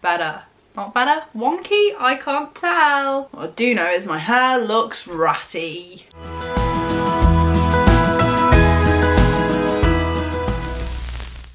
better. Not better? Wonky? I can't tell. What I do know is my hair looks ratty.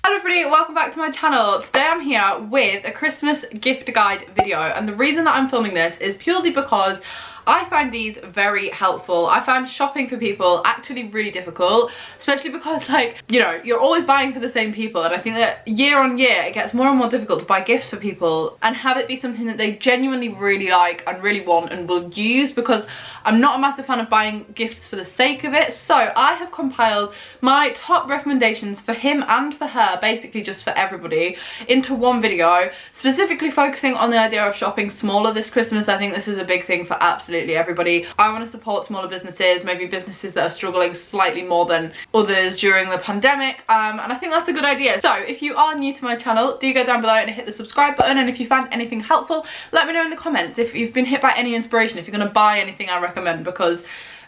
Hello everybody, welcome back to my channel. Today I'm here with a Christmas gift guide video, and the reason that I'm filming this is purely because I find these very helpful. I find shopping for people actually really difficult, especially because, like, you know, you're always buying for the same people, and I think that year on year it gets more and more difficult to buy gifts for people and have it be something that they genuinely really like and really want and will use, because I'm not a massive fan of buying gifts for the sake of it. So I have compiled my top recommendations for him and for her, basically just for everybody, into one video, specifically focusing on the idea of shopping smaller this Christmas. I think this is a big thing for absolutely everybody. I want to support smaller businesses, maybe businesses that are struggling slightly more than others during the pandemic, and I think that's a good idea. So if you are new to my channel, do go down below and hit the subscribe button, and if you found anything helpful, let me know in the comments if you've been hit by any inspiration, if you're going to buy anything I recommend, because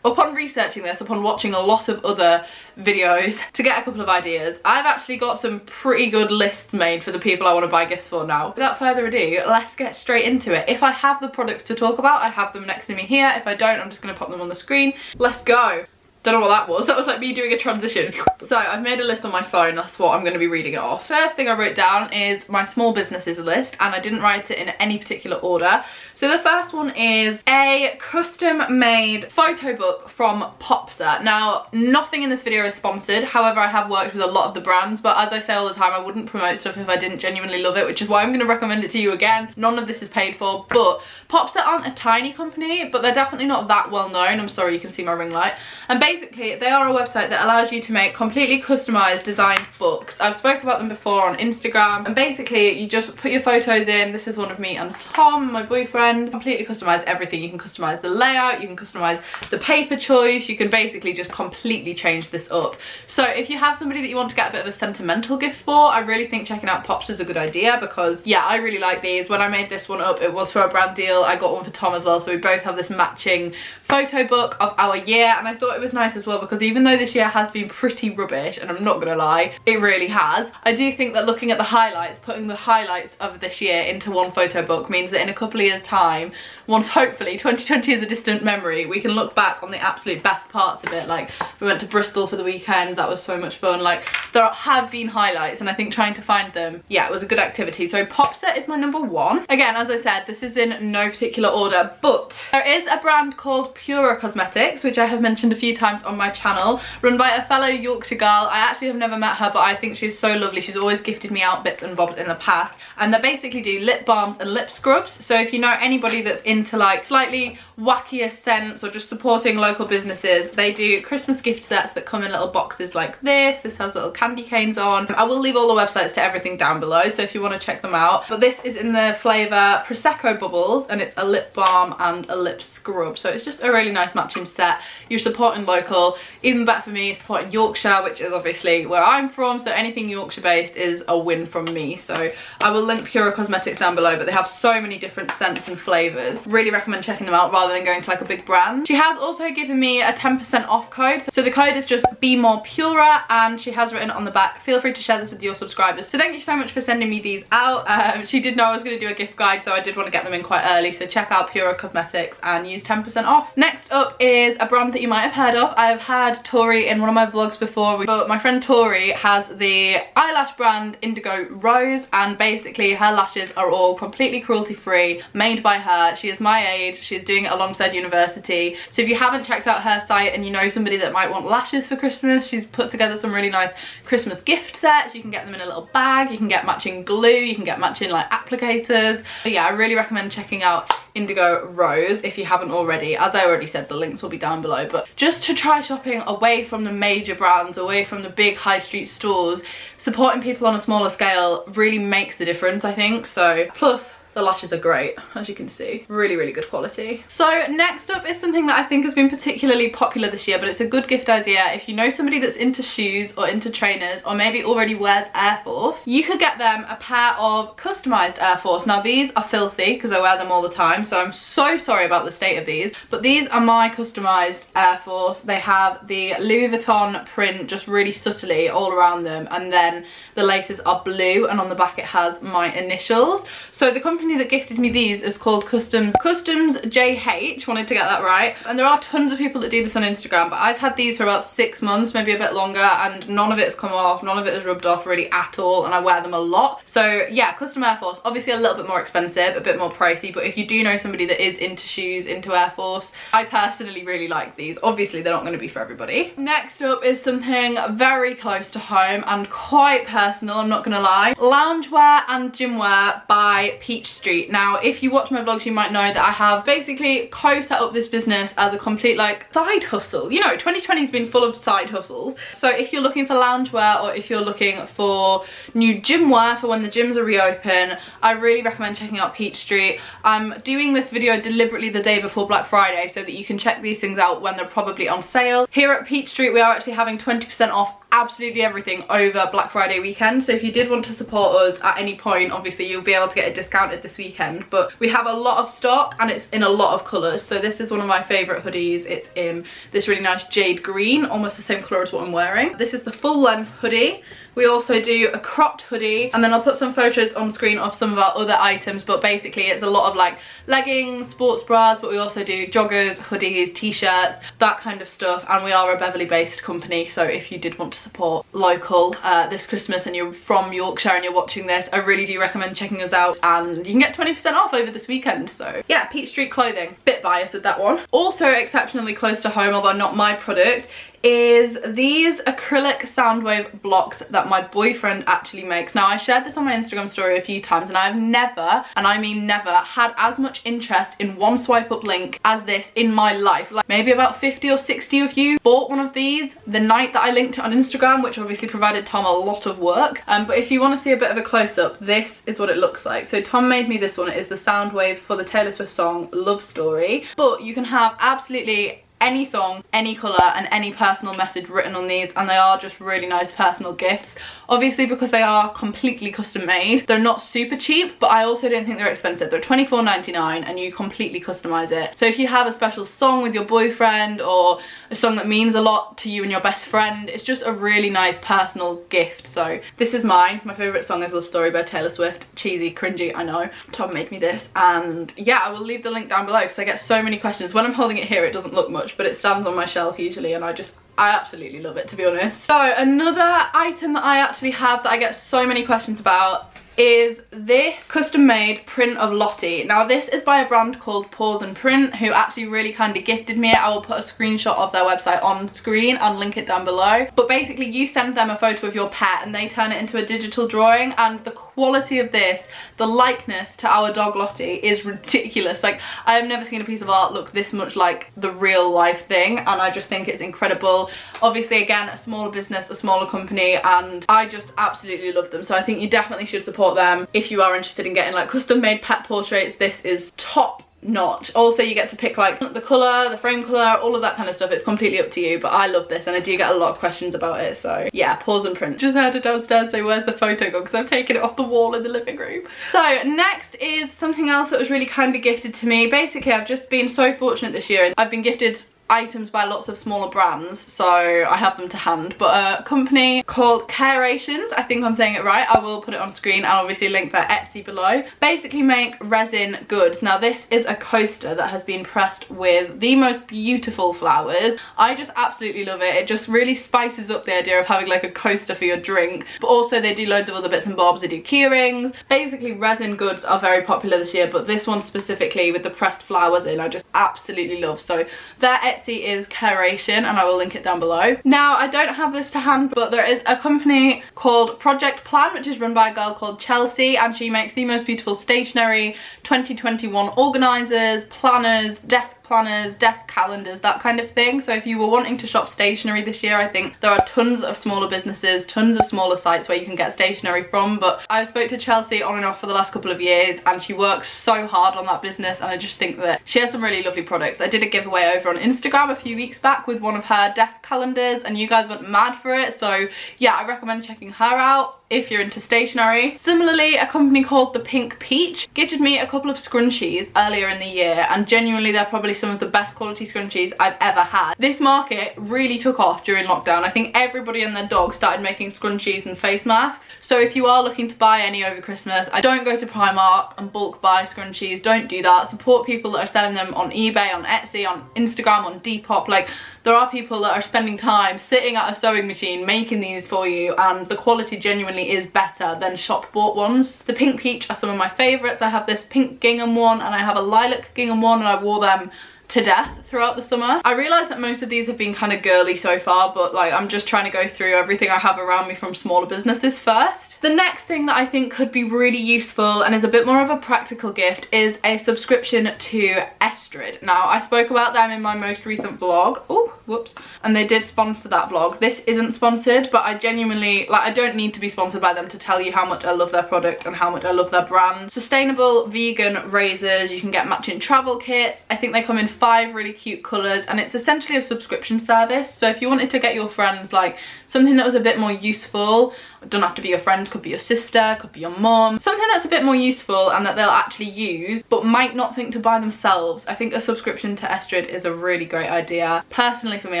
upon researching this, upon watching a lot of other videos to get a couple of ideas, I've actually got some pretty good lists made for the people I want to buy gifts for now. Without further ado, let's get straight into it. If I have the products to talk about, I have them next to me here. If I don't, I'm just going to pop them on the screen. Let's go. Don't know what that was. That was like me doing a transition. So I've made a list on my phone. That's what I'm going to be reading it off. First thing I wrote down is my small businesses list, and I didn't write it in any particular order. So the first one is a custom made photo book from Popsa. Now, nothing in this video is sponsored. However, I have worked with a lot of the brands, but as I say all the time, I wouldn't promote stuff if I didn't genuinely love it, which is why I'm going to recommend it to you again. None of this is paid for, but Popsa aren't a tiny company, but they're definitely not that well known. I'm sorry, you can see my ring light. And basically, they are a website that allows you to make completely customized designed books. I've spoken about them before on Instagram, and basically you just put your photos in. This is one of me and Tom, my boyfriend. Completely customize everything. You can customize the layout, you can customize the paper choice, you can basically just completely change this up. So if you have somebody that you want to get a bit of a sentimental gift for, I really think checking out Popsa is a good idea, because yeah, I really like these. When I made this one up, it was for a brand deal. I got one for Tom as well, so we both have this matching photo book of our year, and I thought it was nice as well because even though this year has been pretty rubbish, and I'm not gonna lie, it really has, I do think that looking at the highlights, putting the highlights of this year into one photo book means that in a couple of years time, once hopefully 2020 is a distant memory, we can look back on the absolute best parts of it. Like, we went to Bristol for the weekend, that was so much fun. Like, there have been highlights, and I think trying to find them, yeah, it was a good activity. So Popsa is my number one. Again, as I said, this is in no particular order, but there is a brand called Pura Cosmetics, which I have mentioned a few times on my channel, run by a fellow Yorkshire girl. I actually have never met her, but I think she's so lovely. She's always gifted me out bits and bobs in the past, and they basically do lip balms and lip scrubs. So if you know anybody that's into like slightly wackier scents or just supporting local businesses, they do Christmas gift sets that come in little boxes like this. This has little candy canes on. I will leave all the websites to everything down below, so if you want to check them out. But this is in the flavour Prosecco Bubbles, and it's a lip balm and a lip scrub, so it's just a really nice matching set. You're supporting local. Even better for me, supporting Yorkshire, which is obviously where I'm from, so anything Yorkshire based is a win from me. So I will link Pura Cosmetics down below, but they have so many different scents and flavours. Really recommend checking them out rather than going to like a big brand. She has also given me a 10% off code, so the code is just Be More Pura, and she has written on the back, feel free to share this with your subscribers. So thank you so much for sending me these out. She did know I was going to do a gift guide, so I did want to get them in quite early, so check out Pura Cosmetics and use 10% off. Next up is a brand that you might have heard of. I've had Tori in one of my vlogs before, but my friend Tori has the eyelash brand Indigo Rose, and basically her lashes are all completely cruelty free, made by her. She is my age, she's doing it alongside university, so if you haven't checked out her site and you know somebody that might want lashes for Christmas, she's put together some really nice Christmas gift sets. You can get them in a little bag, you can get matching glue, you can get matching like applicators. But yeah, I really recommend checking out Indigo Rose if you haven't already. As I already said, the links will be down below, but just to try shopping away from the major brands, away from the big high street stores, supporting people on a smaller scale really makes the difference, I think. So plus The lashes are great, as you can see. Really, really good quality. So next up is something that I think has been particularly popular this year, but it's a good gift idea. If you know somebody that's into shoes or into trainers, or maybe already wears Air Force, you could get them a pair of customized Air Force. Now these are filthy because I wear them all the time, so I'm so sorry about the state of these, but these are my customized Air Force. They have the Louis Vuitton print just really subtly all around them, and then the laces are blue, and on the back it has my initials. So the company that gifted me these is called Customs JH, wanted to get that right, and there are tons of people that do this on Instagram, but I've had these for about 6 months, maybe a bit longer, and none of it's come off, none of it has rubbed off really at all, and I wear them a lot. So yeah, custom Air Force, obviously a little bit more expensive, a bit more pricey, but if you do know somebody that is into shoes, into Air Force, I personally really like these. Obviously they're not going to be for everybody. Next up is something very close to home and quite personal, I'm not gonna lie. Loungewear and gymwear by Peach Street. Now if you watch my vlogs you might know that I have basically co-set up this business as a complete like side hustle. You know, 2020 has been full of side hustles. So if you're looking for loungewear, or if you're looking for new gym wear for when the gyms are reopen, I really recommend checking out Peach Street. I'm doing this video deliberately the day before Black Friday so that you can check these things out when they're probably on sale. Here at Peach Street we are actually having 20% off absolutely everything over Black Friday weekend, so if you did want to support us at any point, obviously you'll be able to get it discounted this weekend, but we have a lot of stock and it's in a lot of colours. So this is one of my favourite hoodies. It's in this really nice jade green, almost the same colour as what I'm wearing. This is the full length hoodie. We also do a cropped hoodie, and then I'll put some photos on screen of some of our other items, but basically it's a lot of like leggings, sports bras, but we also do joggers, hoodies, t-shirts, that kind of stuff. And we are a Beverley based company, so if you did want to support local this Christmas and you're from Yorkshire and you're watching this, I really do recommend checking us out, and you can get 20% off over this weekend. So yeah, Peach Street Clothing. Bit biased with that one. Also exceptionally close to home, although not my product, is these acrylic Soundwave blocks that my boyfriend actually makes. Now I shared this on my Instagram story a few times, and I've never, and I mean never, had as much interest in one swipe up link as this in my life. Like maybe about 50 or 60 of you bought one of these the night that I linked it on Instagram, which obviously provided Tom a lot of work. But if you want to see a bit of a close-up, this is what it looks like. So Tom made me this one. It is the Soundwave for the Taylor Swift song Love Story, but you can have absolutely any song, any colour and any personal message written on these, and they are just really nice personal gifts. Obviously because they are completely custom made, they're not super cheap, but I also don't think they're expensive. They're $24.99 and you completely customise it. So if you have a special song with your boyfriend, or a song that means a lot to you and your best friend, it's just a really nice personal gift. So this is mine. My favourite song is Love Story by Taylor Swift. Cheesy, cringy, I know. Tom made me this, and yeah, I will leave the link down below because I get so many questions. When I'm holding it here it doesn't look much, but it stands on my shelf usually, and I absolutely love it, to be honest. So another item that I actually have that I get so many questions about is this custom made print of Lottie. Now this is by a brand called Paws-N-Prints, who actually really kindly gifted me it. I will put a screenshot of their website on screen and link it down below. But basically you send them a photo of your pet and they turn it into a digital drawing, and the quality of this, the likeness to our dog Lottie is ridiculous. Like I have never seen a piece of art look this much like the real life thing, and I just think it's incredible. Obviously again, a smaller business, a smaller company, and I just absolutely love them. So I think you definitely should support them if you are interested in getting like custom made pet portraits. This is top notch. Also you get to pick like the colour, the frame colour, all of that kind of stuff. It's completely up to you, but I love this and I do get a lot of questions about it. So yeah, Paws-N-Prints. Just heard it downstairs say where's the photo gone, because I've taken it off the wall in the living room. So next is something else that was really kindly gifted to me. Basically I've just been so fortunate this year, and I've been gifted items by lots of smaller brands, so I have them to hand. But a company called Careations, I think I'm saying it right, I will put it on screen and obviously link their Etsy below, basically make resin goods. Now this is a coaster that has been pressed with the most beautiful flowers. I just absolutely love it. It just really spices up the idea of having like a coaster for your drink, but also they do loads of other bits and bobs. They do key rings. Basically resin goods are very popular this year, but this one specifically with the pressed flowers in, I just absolutely love. So their Etsy is Careation and I will link it down below. Now I don't have this to hand, but there is a company called Project Plan, which is run by a girl called Chelsea, and she makes the most beautiful stationery 2021 organisers, planners, desk planners, desk calendars, that kind of thing. So if you were wanting to shop stationery this year, I think there are tons of smaller businesses, tons of smaller sites where you can get stationery from. But I spoke to Chelsea on and off for the last couple of years, and she works so hard on that business, and I just think that she has some really lovely products. I did a giveaway over on Instagram a few weeks back with one of her desk calendars, and you guys went mad for it. So yeah, I recommend checking her out if you're into stationery. Similarly, a company called The Pink Peach gifted me a couple of scrunchies earlier in the year, and genuinely they're probably some of the best quality scrunchies I've ever had. This market really took off during lockdown. I think everybody and their dog started making scrunchies and face masks. So if you are looking to buy any over Christmas, I don't go to Primark and bulk buy scrunchies. Don't do that. Support people that are selling them on eBay, on Etsy, on Instagram, on Depop. Like, there are people that are spending time sitting at a sewing machine making these for you, and the quality genuinely is better than shop bought ones. The Pink Peach are some of my favourites. I have this pink gingham one and I have a lilac gingham one, and I wore them to death throughout the summer. I realise that most of these have been kind of girly so far, but like, I'm just trying to go through everything I have around me from smaller businesses first. The next thing that I think could be really useful and is a bit more of a practical gift is a subscription to Estrid. Now, I spoke about them in my most recent vlog. Oh, whoops. And they did sponsor that vlog. This isn't sponsored, but I genuinely, like, I don't need to be sponsored by them to tell you how much I love their product and how much I love their brand. Sustainable vegan razors. You can get matching travel kits. I think they come in 5 really cute colours, and it's essentially a subscription service. So if you wanted to get your friends like something that was a bit more useful, it doesn't have to be your friend, could be your sister, could be your mum, something that's a bit more useful and that they'll actually use but might not think to buy themselves, I think a subscription to Estrid is a really great idea. Personally for me,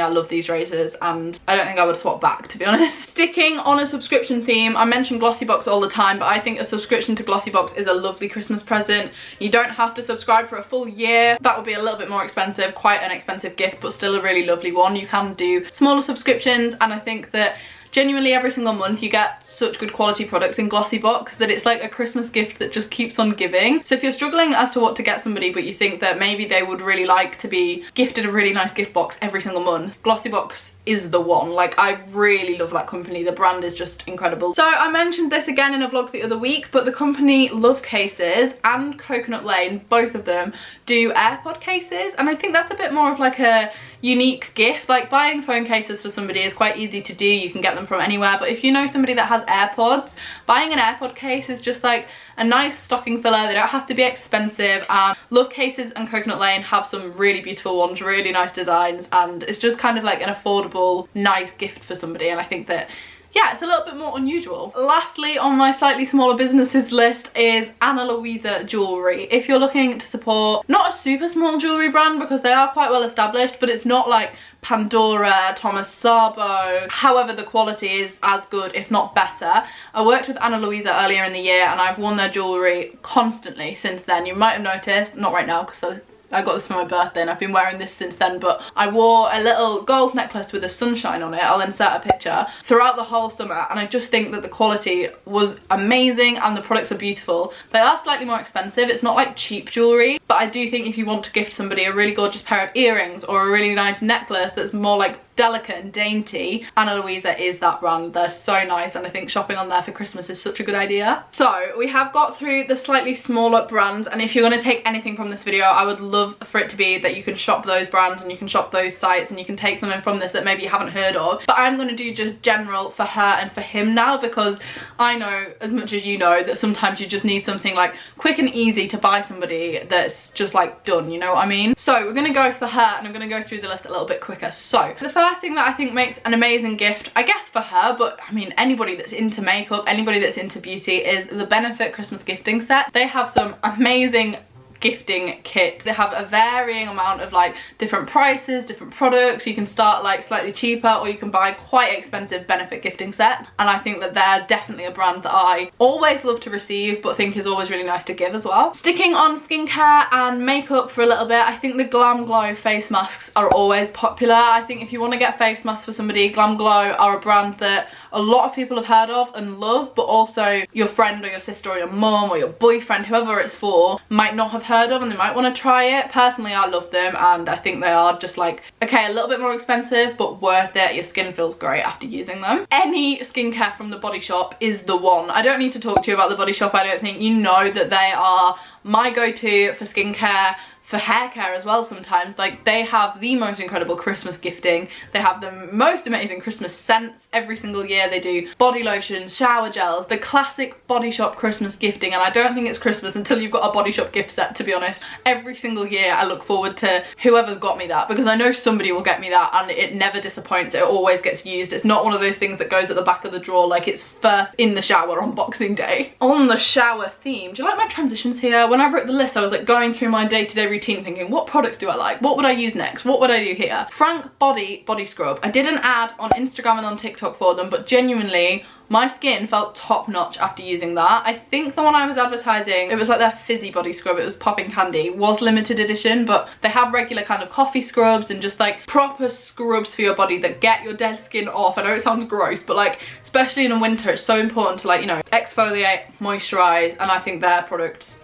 I love these razors and I don't think I would swap back, to be honest. Sticking on a subscription theme, I mention Glossybox all the time, but I think a subscription to Glossybox is a lovely Christmas present. You don't have to subscribe for a full year. That would be a little bit more expensive, quite an expensive gift, but still a really lovely one. You can do smaller subscriptions, and I think that genuinely every single month you get such good quality products in Glossybox that it's like a Christmas gift that just keeps on giving. So if you're struggling as to what to get somebody, but you think that maybe they would really like to be gifted a really nice gift box every single month, Glossybox is the one. Like, I really love that company. The brand is just incredible. So I mentioned this again in a vlog the other week, but the company Love Cases and Coconut Lane, both of them, do AirPod cases, and I think that's a bit more of like a unique gift. Like, buying phone cases for somebody is quite easy to do. You can get them from anywhere, but if you know somebody that has AirPods, buying an AirPod case is just like a nice stocking filler. They don't have to be expensive, and Love Cases and Coconut Lane have some really beautiful ones, really nice designs, and it's just kind of like an affordable, nice gift for somebody, and I think that, yeah, it's a little bit more unusual. Lastly on my slightly smaller businesses list is Ana Luisa Jewellery. If you're looking to support not a super small jewellery brand, because they are quite well established, but it's not like Pandora, Thomas Sabo, however the quality is as good if not better. I worked with Ana Luisa earlier in the year and I've worn their jewellery constantly since then. You might have noticed, not right now because I got this for my birthday and I've been wearing this since then, but I wore a little gold necklace with a sunshine on it, I'll insert a picture, throughout the whole summer, and I just think that the quality was amazing and the products are beautiful. They are slightly more expensive, it's not like cheap jewellery, but I do think if you want to gift somebody a really gorgeous pair of earrings or a really nice necklace that's more like delicate and dainty, Ana Luisa is that brand. They're so nice, and I think shopping on there for Christmas is such a good idea. So we have got through the slightly smaller brands, and if you're going to take anything from this video, I would love for it to be that you can shop those brands and you can shop those sites and you can take something from this that maybe you haven't heard of. But I'm going to do just general for her and for him now, because I know as much as you know that sometimes you just need something like quick and easy to buy somebody that's just like done, you know what I mean? So we're going to go for her, and I'm going to go through the list a little bit quicker. So the first thing that I think makes an amazing gift, I guess for her, but I mean anybody that's into makeup, anybody that's into beauty, is the Benefit Christmas gifting set. They have some amazing gifting kits. They have a varying amount of like different prices, different products. You can start like slightly cheaper, or you can buy quite expensive Benefit gifting set, and I think that they're definitely a brand that I always love to receive but think is always really nice to give as well. Sticking on skincare and makeup for a little bit, I think the Glam Glow face masks are always popular. I think if you want to get face masks for somebody, Glam Glow are a brand that a lot of people have heard of and love, but also your friend or your sister or your mum or your boyfriend, whoever it's for, might not have heard of and they might want to try it. Personally, I love them, and I think they are just like, okay, a little bit more expensive but worth it. Your skin feels great after using them. Any skincare from The Body Shop is the one. I don't need to talk to you about The Body Shop. I don't think you know that they are my go-to for skincare for hair care as well sometimes. Like, they have the most incredible Christmas gifting. They have the most amazing Christmas scents every single year. They do body lotions, shower gels, the classic Body Shop Christmas gifting, and I don't think it's Christmas until you've got a Body Shop gift set, to be honest. Every single year I look forward to whoever's got me that, because I know somebody will get me that, and it never disappoints. It always gets used. It's not one of those things that goes at the back of the drawer like it's first in the shower on Boxing Day. On the shower theme, do you like my transitions here? When I wrote the list, I was like going through my day-to-day routine thinking, what products do I like? What would I use next? What would I do here? Frank Body Scrub. I did an ad on Instagram and on TikTok for them, but genuinely my skin felt top notch after using that. I think the one I was advertising, it was like their fizzy body scrub, it was popping candy, was limited edition, but they have regular kind of coffee scrubs and just like proper scrubs for your body that get your dead skin off. I know it sounds gross, but like, especially in the winter, it's so important to, like, you know, exfoliate, moisturize, and I think their products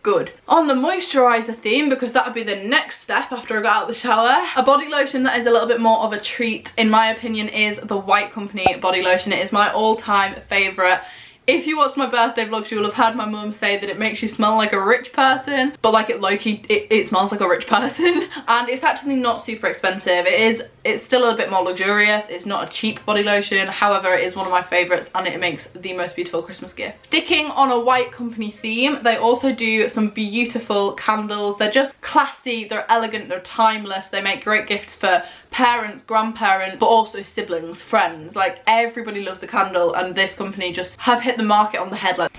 good. On the moisturiser theme, because that would be the next step after I got out of the shower, a body lotion that is a little bit more of a treat in my opinion is the White Company body lotion. It is my all-time favourite. If you watched my birthday vlogs, you will have heard my mum say that it makes you smell like a rich person, but like it smells like a rich person. And it's actually not super expensive. It's still a bit more luxurious. It's not a cheap body lotion. However, it is one of my favourites, and it makes the most beautiful Christmas gift. Sticking on a White Company theme, they also do some beautiful candles. They're just classy, they're elegant, they're timeless. They make great gifts for parents, grandparents, but also siblings, friends. Like, everybody loves a candle, and this company just have hit the market on the head. Like,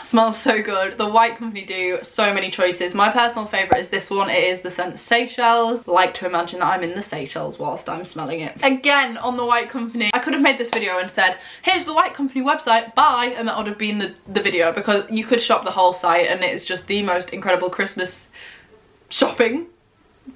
smells so good. The White Company do so many choices. My personal favourite is this one. It is the scent Seychelles. Like to imagine that I'm in the Seychelles whilst I'm smelling it. Again, on the White Company, I could have made this video and said, here's the White Company website, bye, and that would have been the video, because you could shop the whole site and it's just the most incredible Christmas shopping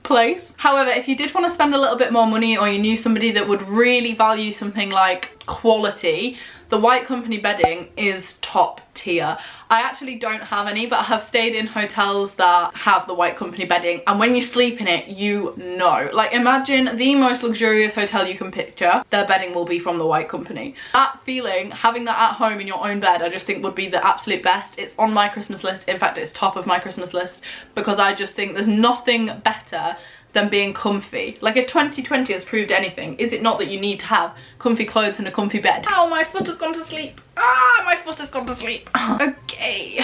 place. However, if you did want to spend a little bit more money, or you knew somebody that would really value something like quality, the White Company bedding is top tier. I actually don't have any, but I have stayed in hotels that have the White Company bedding, and when you sleep in it, you know. Like, imagine the most luxurious hotel you can picture, their bedding will be from the White Company. That feeling, having that at home in your own bed, I just think would be the absolute best. It's on my Christmas list. In fact, it's top of my Christmas list, because I just think there's nothing better than being comfy. Like, if 2020 has proved anything, is it not that you need to have comfy clothes and a comfy bed? Ow, my foot has gone to sleep. Ah, my foot has gone to sleep. Okay.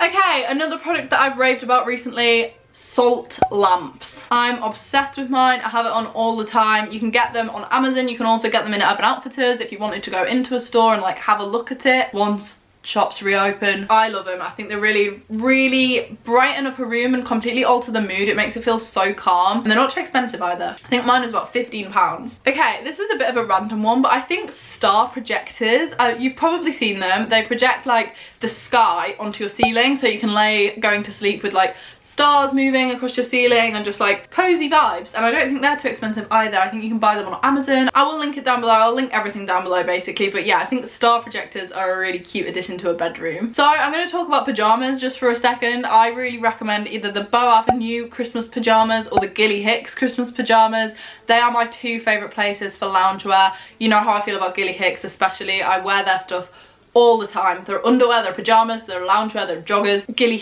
Okay, another product that I've raved about recently, salt lamps. I'm obsessed with mine. I have it on all the time. You can get them on Amazon. You can also get them in Urban Outfitters if you wanted to go into a store and like have a look at it once shops reopen. I love them. I think they really brighten up a room and completely alter the mood. It makes it feel so calm, and they're not too expensive either. I think mine is about £15. Okay, this is a bit of a random one, but I think star projectors, you've probably seen them. They project like the sky onto your ceiling, so you can lay going to sleep with like stars moving across your ceiling and just like cozy vibes. And I don't think they're too expensive either. I think you can buy them on Amazon. I will link it down below. I'll link everything down below basically, but yeah, I think star projectors are a really cute addition to a bedroom. So I'm going to talk about pajamas just for a second. I really recommend either the Bow Avenue Christmas pajamas or the Gilly Hicks Christmas pajamas. They are my two favourite places for loungewear. You know how I feel about Gilly Hicks especially. I wear their stuff all the time. They're underwear, they're pajamas, they're loungewear, they're joggers. Gilly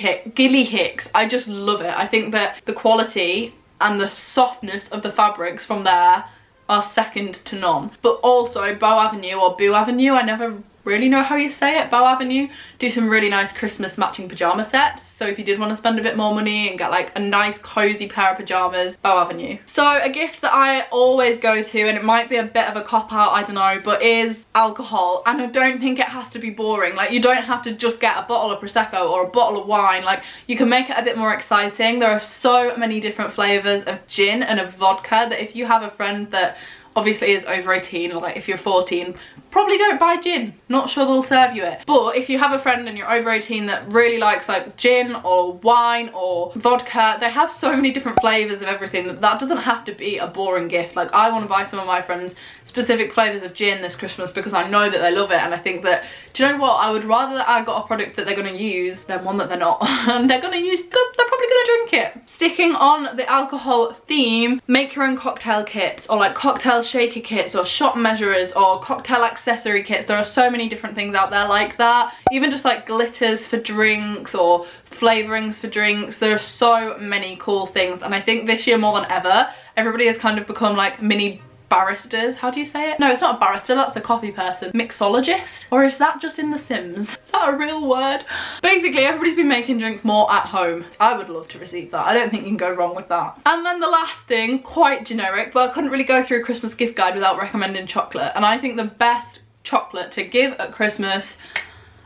Hicks, I just love it. I think that the quality and the softness of the fabrics from there are second to none. But also Bow Avenue or Boo Avenue, I never really know how you say it, Bow Avenue, do some really nice Christmas matching pajama sets. So if you did want to spend a bit more money and get like a nice cozy pair of pajamas, Bow Avenue. So a gift that I always go to, and it might be a bit of a cop-out, I don't know, but is alcohol. And I don't think it has to be boring. Like, you don't have to just get a bottle of Prosecco or a bottle of wine. Like, you can make it a bit more exciting. There are so many different flavours of gin and of vodka that if you have a friend that obviously is over 18, or like if you're 14, probably don't buy gin. Not sure they'll serve you it. But if you have a friend and you're over 18 that really likes like gin or wine or vodka, they have so many different flavours of everything that doesn't have to be a boring gift. Like, I want to buy some of my friends specific flavours of gin this Christmas because I know that they love it, and I think that, do you know what, I would rather that I got a product that they're going to use than one that they're not. And they're going to use, they're probably going gonna drink it. Sticking on the alcohol theme, make your own cocktail kits, or like cocktail shaker kits, or shot measurers, or cocktail accessory kits. There are so many different things out there like that. Even just like glitters for drinks or flavorings for drinks. There are so many cool things, and I think this year more than ever, everybody has kind of become like mini baristas. How do you say it? No, it's not a barista, that's a coffee person. Mixologist? Or is that just in The Sims? Is that a real word? Basically, everybody's been making drinks more at home. I would love to receive that. I don't think you can go wrong with that. And then the last thing, quite generic, but I couldn't really go through a Christmas gift guide without recommending chocolate. And I think the best chocolate to give at Christmas,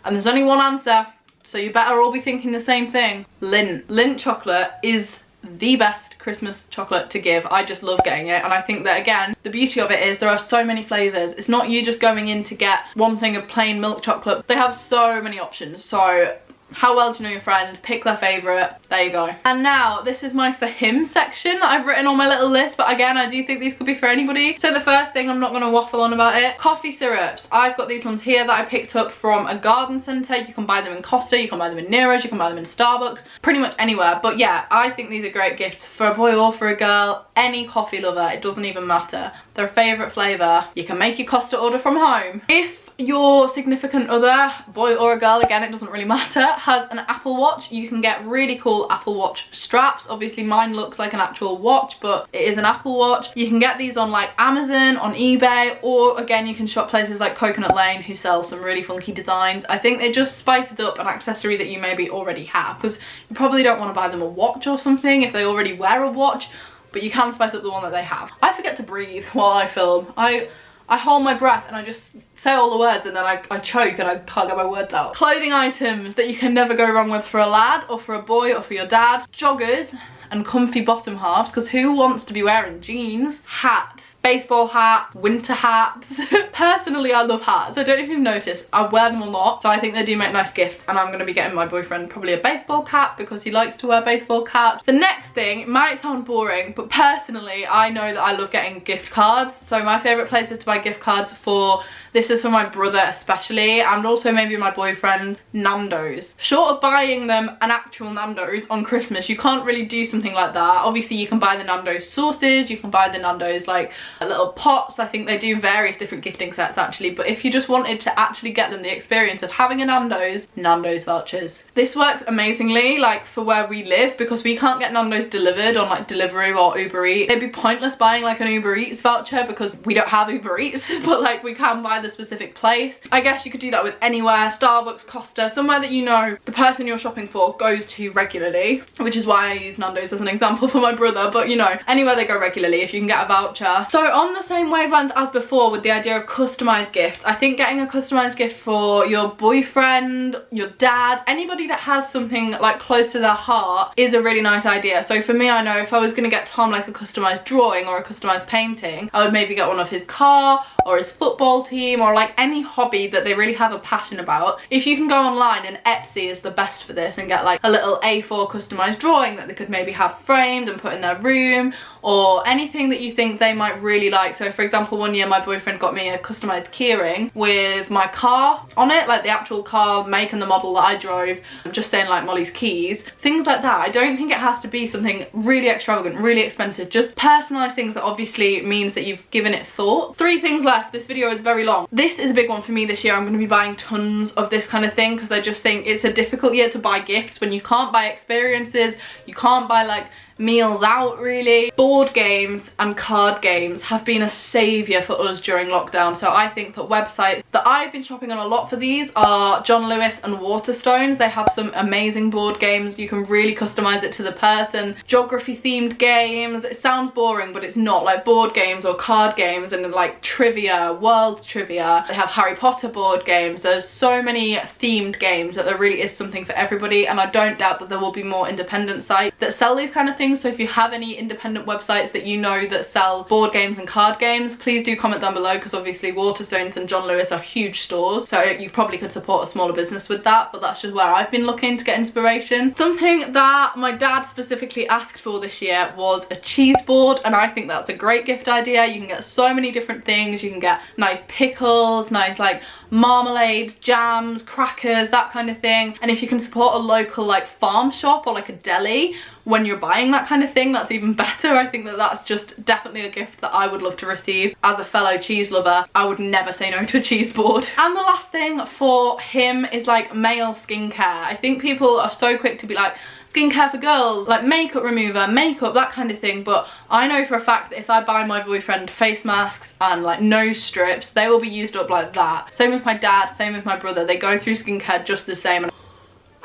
and there's only one answer, so you better all be thinking the same thing. Lindt. Lindt chocolate is the best Christmas chocolate to give. I just love getting it, and I think that again the beauty of it is there are so many flavors. It's not you just going in to get one thing of plain milk chocolate. They have so many options. So how well do you know your friend? Pick their favourite. There you go. And now this is my for him section that I've written on my little list, but again I do think these could be for anybody. So the first thing, I'm not going to waffle on about it, coffee syrups. I've got these ones here that I picked up from a garden centre. You can buy them in Costa, you can buy them in Nero's, you can buy them in Starbucks, pretty much anywhere. But yeah, I think these are great gifts for a boy or for a girl, any coffee lover, it doesn't even matter. They're a favourite flavour. You can make your Costa order from home. If your significant other, boy or a girl, again it doesn't really matter, has an Apple Watch, you can get really cool Apple Watch straps. Obviously mine looks like an actual watch, but it is an Apple Watch. You can get these on like Amazon, on eBay, or again you can shop places like Coconut Lane who sell some really funky designs. I think they just spice it up an accessory that you maybe already have, because you probably don't want to buy them a watch or something if they already wear a watch, but you can spice up the one that they have. I forget to breathe while I film. I hold my breath and I just say all the words and then I choke and I can't get my words out. Clothing items that you can never go wrong with for a lad or for a boy or for your dad. Joggers and comfy bottom halves, because who wants to be wearing jeans? Hats. Baseball hat, winter hats. Personally, I love hats. I don't know if you've noticed, I wear them a lot, so I think they do make nice gifts, and I'm going to be getting my boyfriend probably a baseball cap because he likes to wear baseball caps. The next thing, it might sound boring, but personally, I know that I love getting gift cards. So my favourite places to buy gift cards for, this is for my brother especially, and also maybe my boyfriend, Nando's. Short of buying them an actual Nando's on Christmas, you can't really do something like that. Obviously you can buy the Nando's sauces, you can buy the Nando's like little pots. I think they do various different gifting sets actually, but if you just wanted to actually get them the experience of having a Nando's vouchers. This works amazingly like for where we live, because we can't get Nando's delivered on like Deliveroo or Uber Eats. It'd be pointless buying like an Uber Eats voucher because we don't have Uber Eats, but like we can buy the specific place. I guess you could do that with anywhere, Starbucks, Costa, somewhere that you know the person you're shopping for goes to regularly, which is why I use Nando's as an example for my brother, but you know, anywhere they go regularly if you can get a voucher. So on the same wavelength as before with the idea of customized gifts, I think getting a customized gift for your boyfriend, your dad, anybody that has something like close to their heart is a really nice idea. So for me, I know if I was going to get Tom like a customized drawing or a customized painting, I would maybe get one of his car or his football team or like any hobby that they really have a passion about. If you can go online, and Etsy is the best for this, and get like a little A4 customized drawing that they could maybe have framed and put in their room, or anything that you think they might really like. So for example, one year my boyfriend got me a customized keyring with my car on it, like the actual car make and the model that I drove, just saying like Molly's keys, things like that. I don't think it has to be something really extravagant, really expensive, just personalized things that obviously means that you've given it thought. 3 things left. This video is very long. This is a big one for me this year. I'm going to be buying tons of this kind of thing because I just think it's a difficult year to buy gifts when you can't buy experiences, you can't buy like meals out really. Board games and card games have been a saviour for us during lockdown, so I think that websites that I've been shopping on a lot for these are John Lewis and Waterstones. They have some amazing board games. You can really customise it to the person. Geography themed games, it sounds boring but it's not, like board games or card games, and like trivia, world trivia. They have Harry Potter board games. There's so many themed games that there really is something for everybody, and I don't doubt that there will be more independent sites that sell these kind of things. So if you have any independent websites that you know that sell board games and card games, please do comment down below, because obviously Waterstones and John Lewis are huge stores, so you probably could support a smaller business with that, but that's just where I've been looking to get inspiration. Something that my dad specifically asked for this year was a cheese board, and I think that's a great gift idea. You can get so many different things. You can get nice pickles, nice like marmalades, jams, crackers, that kind of thing. And if you can support a local like farm shop or like a deli when you're buying that kind of thing, that's even better. I think that that's just definitely a gift that I would love to receive. As a fellow cheese lover, I would never say no to a cheese board. And the last thing for him is like male skincare. I think people are so quick to be like, skincare for girls, like makeup remover, makeup, that kind of thing, but I know for a fact that if I buy my boyfriend face masks and like nose strips, they will be used up like that. Same with my dad, same with my brother, they go through skincare just the same. And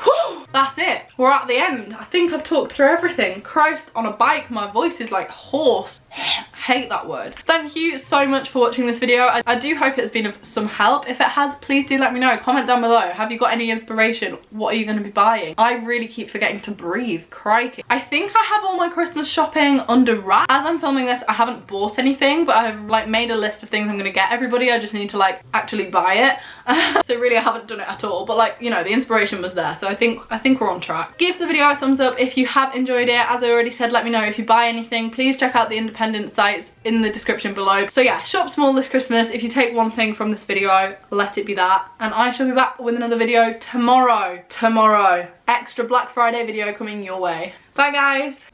whew, that's it, we're at the end. I think I've talked through everything. Christ on a bike, my voice is like hoarse. Hate that word. Thank you so much for watching this video. I do hope it's been of some help. If it has, please do let me know. Comment down below. Have you got any inspiration? What are you going to be buying? I really keep forgetting to breathe. Crikey. I think I have all my Christmas shopping under wrap. As I'm filming this, I haven't bought anything, but I've like made a list of things I'm going to get everybody. I just need to like actually buy it. So really I haven't done it at all, but like, you know, the inspiration was there. So I think we're on track. Give the video a thumbs up if you have enjoyed it. As I already said, let me know if you buy anything. Please check out the independent sites in the description below. So yeah, shop small this Christmas. If you take one thing from this video, let it be that. And I shall be back with another video tomorrow. Extra Black Friday video coming your way. Bye guys.